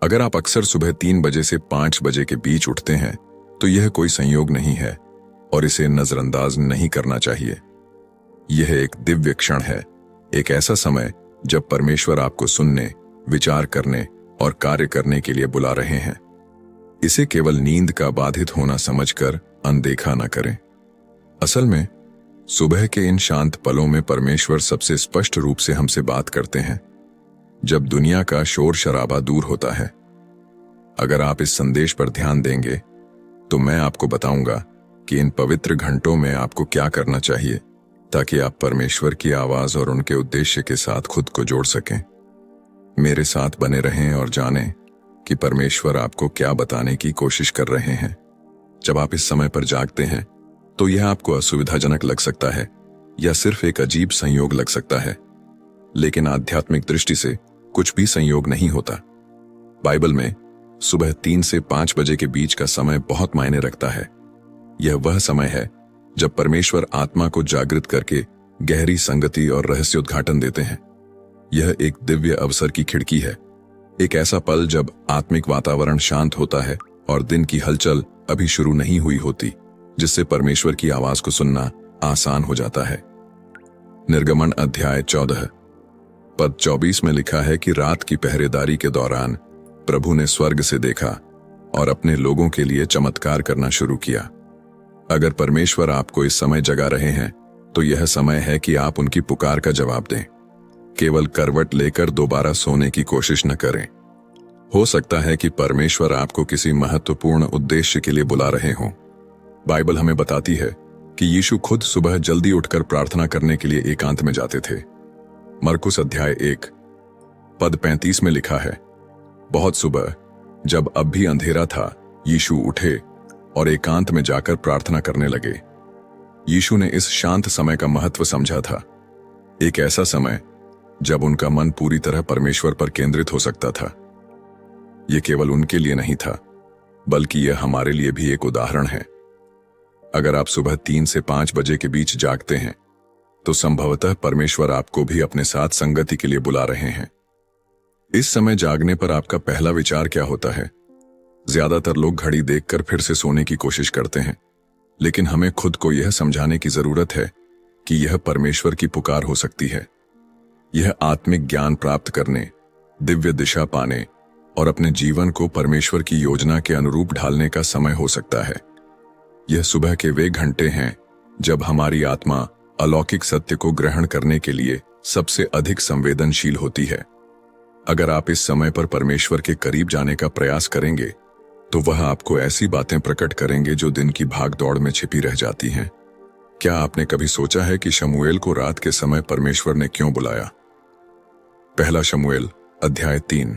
अगर आप अक्सर सुबह 3 बजे से 5 बजे के बीच उठते हैं तो यह कोई संयोग नहीं है और इसे नजरअंदाज नहीं करना चाहिए। यह एक दिव्य क्षण है, एक ऐसा समय जब परमेश्वर आपको सुनने, विचार करने और कार्य करने के लिए बुला रहे हैं। इसे केवल नींद का बाधित होना समझकर अनदेखा न करें। असल में सुबह के इन शांत पलों में परमेश्वर सबसे स्पष्ट रूप से हमसे बात करते हैं, जब दुनिया का शोर शराबा दूर होता है। अगर आप इस संदेश पर ध्यान देंगे तो मैं आपको बताऊंगा कि इन पवित्र घंटों में आपको क्या करना चाहिए ताकि आप परमेश्वर की आवाज और उनके उद्देश्य के साथ खुद को जोड़ सकें। मेरे साथ बने रहें और जानें कि परमेश्वर आपको क्या बताने की कोशिश कर रहे हैं। जब आप इस समय पर जागते हैं तो यह आपको असुविधाजनक लग सकता है या सिर्फ एक अजीब संयोग लग सकता है, लेकिन आध्यात्मिक दृष्टि से कुछ भी संयोग नहीं होता। बाइबल में सुबह 3 से 5 बजे के बीच का समय बहुत मायने रखता है। यह वह समय है जब परमेश्वर आत्मा को जागृत करके गहरी संगति और रहस्योद्घाटन देते हैं। यह एक दिव्य अवसर की खिड़की है, एक ऐसा पल जब आत्मिक वातावरण शांत होता है और दिन की हलचल अभी शुरू नहीं हुई होती, जिससे परमेश्वर की आवाज को सुनना आसान हो जाता है। निर्गमन अध्याय 14 पद 24 में लिखा है कि रात की पहरेदारी के दौरान प्रभु ने स्वर्ग से देखा और अपने लोगों के लिए चमत्कार करना शुरू किया। अगर परमेश्वर आपको इस समय जगा रहे हैं तो यह समय है कि आप उनकी पुकार का जवाब दें। केवल करवट लेकर दोबारा सोने की कोशिश न करें। हो सकता है कि परमेश्वर आपको किसी महत्वपूर्ण उद्देश्य के लिए बुला रहे हों। बाइबल हमें बताती है कि यीशु खुद सुबह जल्दी उठकर प्रार्थना करने के लिए एकांत में जाते थे। मरकुस अध्याय 1 पद 35 में लिखा है, बहुत सुबह जब अब भी अंधेरा था, यीशु उठे और एकांत में जाकर प्रार्थना करने लगे। यीशु ने इस शांत समय का महत्व समझा था, एक ऐसा समय जब उनका मन पूरी तरह परमेश्वर पर केंद्रित हो सकता था। यह केवल उनके लिए नहीं था, बल्कि यह हमारे लिए भी एक उदाहरण है। अगर आप सुबह 3 से 5 बजे के बीच जागते हैं तो संभवतः परमेश्वर आपको भी अपने साथ संगति के लिए बुला रहे हैं। इस समय जागने पर आपका पहला विचार क्या होता है? ज्यादातर लोग घड़ी देखकर फिर से सोने की कोशिश करते हैं, लेकिन हमें खुद को यह समझाने की जरूरत है कि यह परमेश्वर की पुकार हो सकती है। यह आत्मिक ज्ञान प्राप्त करने, दिव्य दिशा पाने और अपने जीवन को परमेश्वर की योजना के अनुरूप ढालने का समय हो सकता है। यह सुबह के वे घंटे हैं जब हमारी आत्मा अलौकिक सत्य को ग्रहण करने के लिए सबसे अधिक संवेदनशील होती है। अगर आप इस समय पर परमेश्वर के करीब जाने का प्रयास करेंगे तो वह आपको ऐसी बातें प्रकट करेंगे जो दिन की भागदौड़ में छिपी रह जाती हैं। क्या आपने कभी सोचा है कि शमूएल को रात के समय परमेश्वर ने क्यों बुलाया? पहला शमूएल अध्याय 3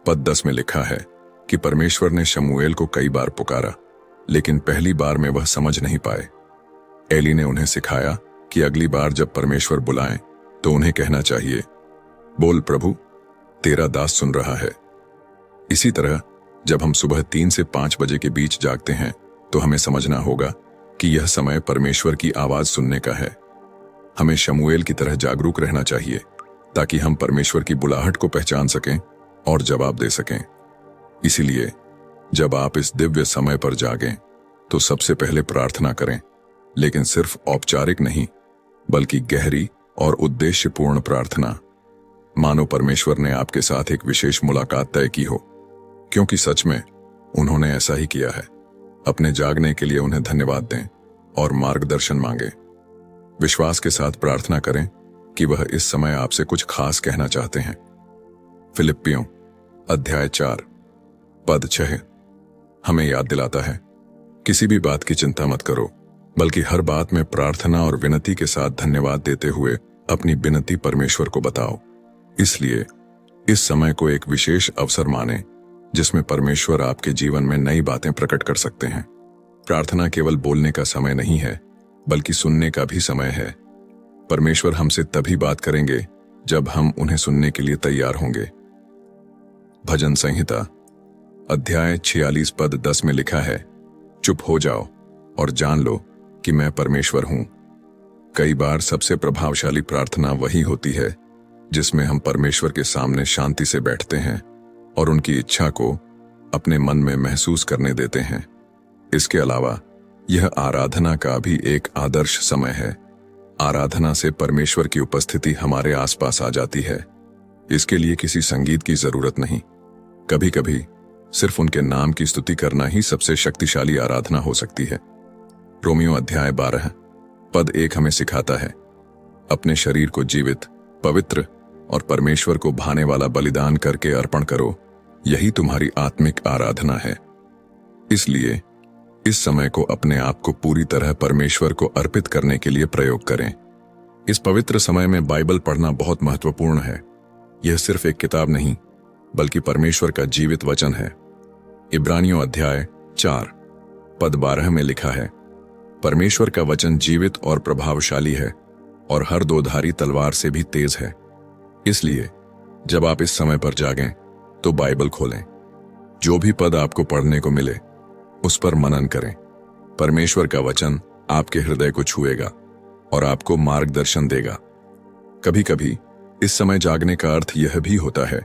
पद 10 में लिखा है कि परमेश्वर ने शमूएल को कई बार पुकारा, लेकिन पहली बार में वह समझ नहीं पाए। एली ने उन्हें सिखाया कि अगली बार जब परमेश्वर बुलाएं तो उन्हें कहना चाहिए, बोल प्रभु, तेरा दास सुन रहा है। इसी तरह जब हम सुबह 3 से 5 बजे के बीच जागते हैं तो हमें समझना होगा कि यह समय परमेश्वर की आवाज सुनने का है। हमें शमूएल की तरह जागरूक रहना चाहिए ताकि हम परमेश्वर की बुलाहट को पहचान सकें और जवाब दे सकें। इसीलिए जब आप इस दिव्य समय पर जागें तो सबसे पहले प्रार्थना करें, लेकिन सिर्फ औपचारिक नहीं, बल्कि गहरी और उद्देश्यपूर्ण प्रार्थना। मानो परमेश्वर ने आपके साथ एक विशेष मुलाकात तय की हो, क्योंकि सच में उन्होंने ऐसा ही किया है। अपने जागने के लिए उन्हें धन्यवाद दें और मार्गदर्शन मांगे। विश्वास के साथ प्रार्थना करें कि वह इस समय आपसे कुछ खास कहना चाहते हैं। फिलिप्पियों अध्याय 4 पद 6 हमें याद दिलाता है, किसी भी बात की चिंता मत करो, बल्कि हर बात में प्रार्थना और विनती के साथ धन्यवाद देते हुए अपनी विनती परमेश्वर को बताओ। इसलिए इस समय को एक विशेष अवसर माने जिसमें परमेश्वर आपके जीवन में नई बातें प्रकट कर सकते हैं। प्रार्थना केवल बोलने का समय नहीं है, बल्कि सुनने का भी समय है। परमेश्वर हमसे तभी बात करेंगे जब हम उन्हें सुनने के लिए तैयार होंगे। भजन संहिता अध्याय 46 पद 10 में लिखा है, चुप हो जाओ और जान लो कि मैं परमेश्वर हूं। कई बार सबसे प्रभावशाली प्रार्थना वही होती है जिसमें हम परमेश्वर के सामने शांति से बैठते हैं और उनकी इच्छा को अपने मन में महसूस करने देते हैं। इसके अलावा यह आराधना का भी एक आदर्श समय है। आराधना से परमेश्वर की उपस्थिति हमारे आसपास आ जाती है। इसके लिए किसी संगीत की जरूरत नहीं। कभी कभी सिर्फ उनके नाम की स्तुति करना ही सबसे शक्तिशाली आराधना हो सकती है। रोमियो अध्याय 12 पद 1 हमें सिखाता है, अपने शरीर को जीवित, पवित्र और परमेश्वर को भाने वाला बलिदान करके अर्पण करो, यही तुम्हारी आत्मिक आराधना है। इसलिए इस समय को अपने आप को पूरी तरह परमेश्वर को अर्पित करने के लिए प्रयोग करें। इस पवित्र समय में बाइबल पढ़ना बहुत महत्वपूर्ण है। यह सिर्फ एक किताब नहीं, बल्कि परमेश्वर का जीवित वचन है। इब्रानियों अध्याय 4 पद 12 में लिखा है, परमेश्वर का वचन जीवित और प्रभावशाली है और हर दोधारी तलवार से भी तेज है। इसलिए जब आप इस समय पर जागें तो बाइबल खोलें। जो भी पद आपको पढ़ने को मिले उस पर मनन करें। परमेश्वर का वचन आपके हृदय को छुएगा और आपको मार्गदर्शन देगा। कभी कभी इस समय जागने का अर्थ यह भी होता है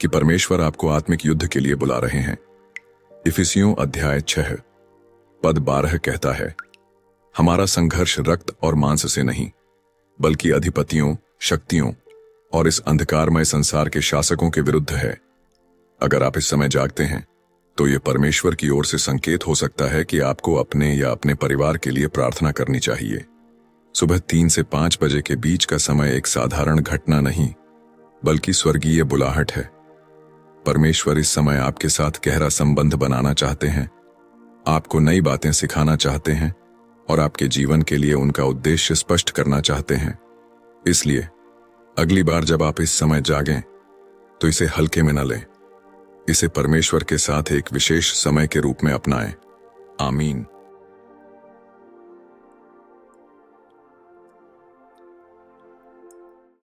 कि परमेश्वर आपको आत्मिक युद्ध के लिए बुला रहे हैं। इफिसियों अध्याय 6 पद 12 कहता है, हमारा संघर्ष रक्त और मांस से नहीं, बल्कि अधिपतियों, शक्तियों और इस अंधकारमय संसार के शासकों के विरुद्ध है। अगर आप इस समय जागते हैं तो यह परमेश्वर की ओर से संकेत हो सकता है कि आपको अपने या अपने परिवार के लिए प्रार्थना करनी चाहिए। सुबह 3 से 5 बजे के बीच का समय एक साधारण घटना नहीं, बल्कि स्वर्गीय बुलाहट है। परमेश्वर इस समय आपके साथ गहरा संबंध बनाना चाहते हैं, आपको नई बातें सिखाना चाहते हैं और आपके जीवन के लिए उनका उद्देश्य स्पष्ट करना चाहते हैं। इसलिए अगली बार जब आप इस समय जागें तो इसे हल्के में न लें। इसे परमेश्वर के साथ एक विशेष समय के रूप में अपनाएं। आमीन।